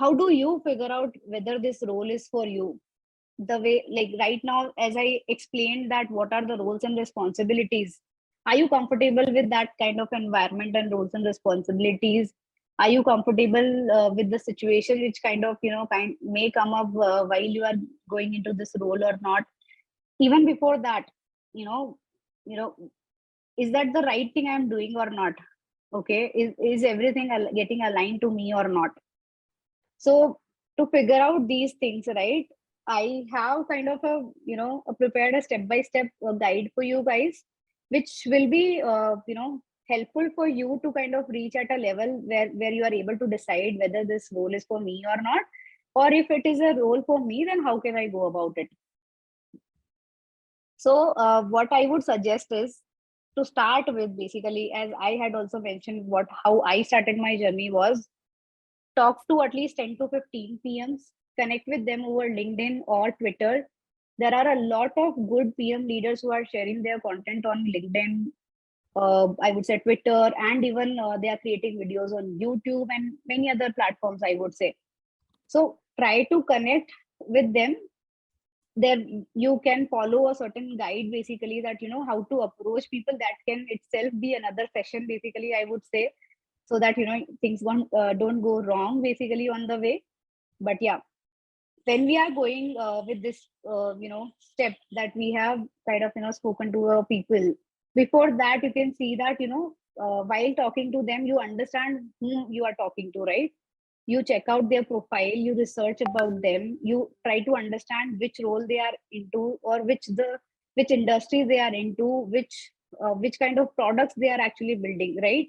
how do you figure out whether this role is for you? The way, like right now, as I explained that what are the roles and responsibilities, are you comfortable with that kind of environment and roles and responsibilities? Are you comfortable with the situation which kind of may come up while you are going into this role or not? Even before that, you know you know is that the right thing I'm doing or not? Okay, is everything getting aligned to me or not? So to figure out these things, right, I have kind of prepared a step by step guide for you guys, which will be helpful for you to kind of reach at a level where you are able to decide whether this role is for me or not, or if it is a role for me, then how can I go about it? So what I would suggest is to start with, basically, as I had also mentioned, what how I started my journey was talk to at least 10 to 15 PMs, connect with them over LinkedIn or Twitter. There are a lot of good PM leaders who are sharing their content on LinkedIn, I would say Twitter, and even they are creating videos on YouTube and many other platforms, I would say. So try to connect with them. There you can follow a certain guide, basically, that how to approach people. That can itself be another session, basically, I would say, so that things don't go wrong basically on the way. But yeah, when we are going with this step that we have kind of spoken to people, before that you can see that while talking to them, you understand whom you are talking to, right? You check out their profile, you research about them, you try to understand which role they are into, or which industry they are into, which kind of products they are actually building, right?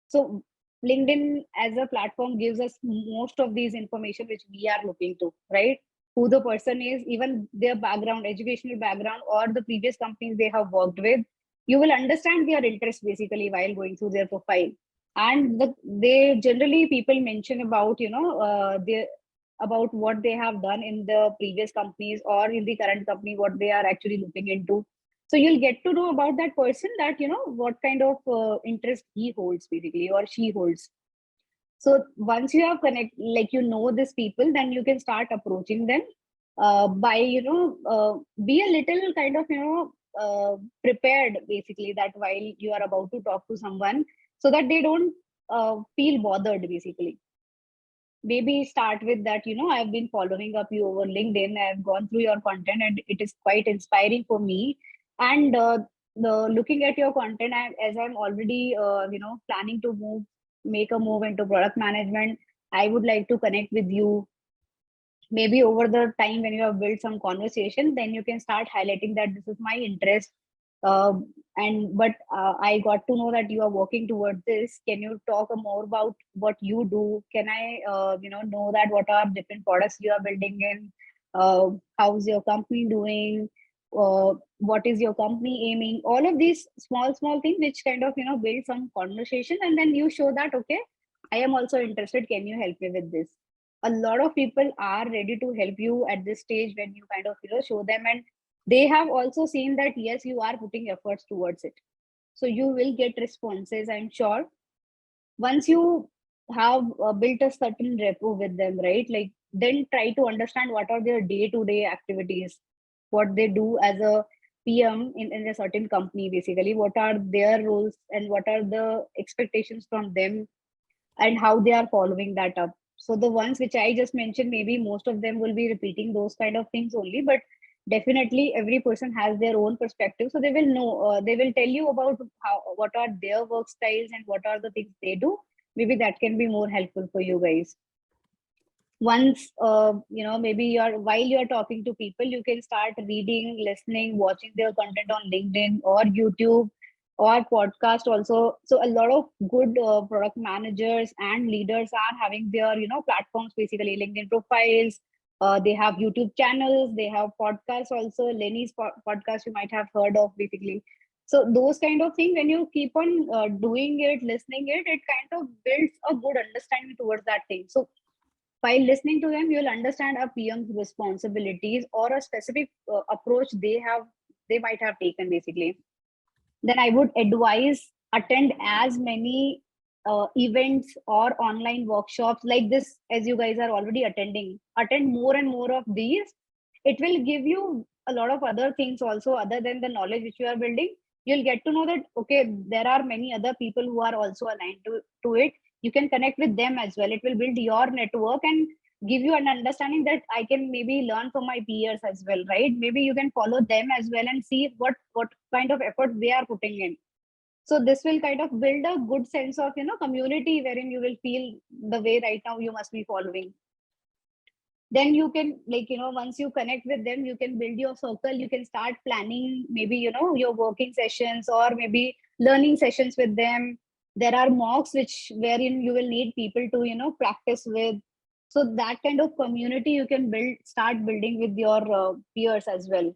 So LinkedIn as a platform gives us most of these information which we are looking to, right? Who the person is, even their background, educational background, or the previous companies they have worked with. You will understand their interest basically while going through their profile. And they generally, people mention about about what they have done in the previous companies or in the current company, what they are actually looking into. So you'll get to know about that person, that what kind of interest he holds basically, or she holds. So once you have these people, then you can start approaching them by be a little kind of prepared, basically, that while you are about to talk to someone, so that they don't feel bothered, basically. Maybe start with that, I've been following up you over LinkedIn, I've gone through your content, and it is quite inspiring for me. And looking at your content, as I'm already planning to make a move into product management, I would like to connect with you. Maybe over the time when you have built some conversation, then you can start highlighting that this is my interest. I got to know that you are working towards this. Can you talk more about what you do? Can I know that what are different products you are building in? How's your company doing? What is your company aiming? All of these small things which kind of build some conversation, and then you show that, okay, I am also interested, can you help me with this? A lot of people are ready to help you at this stage when you kind of show them, and they have also seen that yes, you are putting efforts towards it. So you will get responses, I'm sure. Once you have built a certain repo with them, right, like, then try to understand what are their day-to-day activities, what they do as a PM in a certain company, basically, what are their roles and what are the expectations from them, and how they are following that up. So the ones which I just mentioned, maybe most of them will be repeating those kind of things only, but definitely every person has their own perspective. So they will know, they will tell you about what are their work styles and what are the things they do. Maybe that can be more helpful for you guys. Once maybe while you're talking to people, you can start reading, listening, watching their content on LinkedIn or YouTube or podcast also. So a lot of good product managers and leaders are having their platforms, basically LinkedIn profiles. They have YouTube channels, they have podcasts also. Lenny's podcast you might have heard of, basically. So those kind of things, when you keep on doing it, listening it kind of builds a good understanding towards that thing. So while listening to them, you'll understand a PM's responsibilities or a specific approach they might have taken, basically. Then I would advise attend as many events or online workshops like this, as you guys are already attend more and more of these. It will give you a lot of other things also, other than the knowledge which you are building. You'll get to know that, okay, there are many other people who are also aligned to it. You can connect with them as well. It will build your network and give you an understanding that I can maybe learn from my peers as well, right? Maybe you can follow them as well and see what kind of effort they are putting in. So this will kind of build a good sense of, community, wherein you will feel the way right now you must be following. Then you can, like, once you connect with them, you can build your circle. You can start planning maybe, your working sessions or maybe learning sessions with them. There are mocks which wherein you will need people to, practice with. So that kind of community you can start building with your peers as well.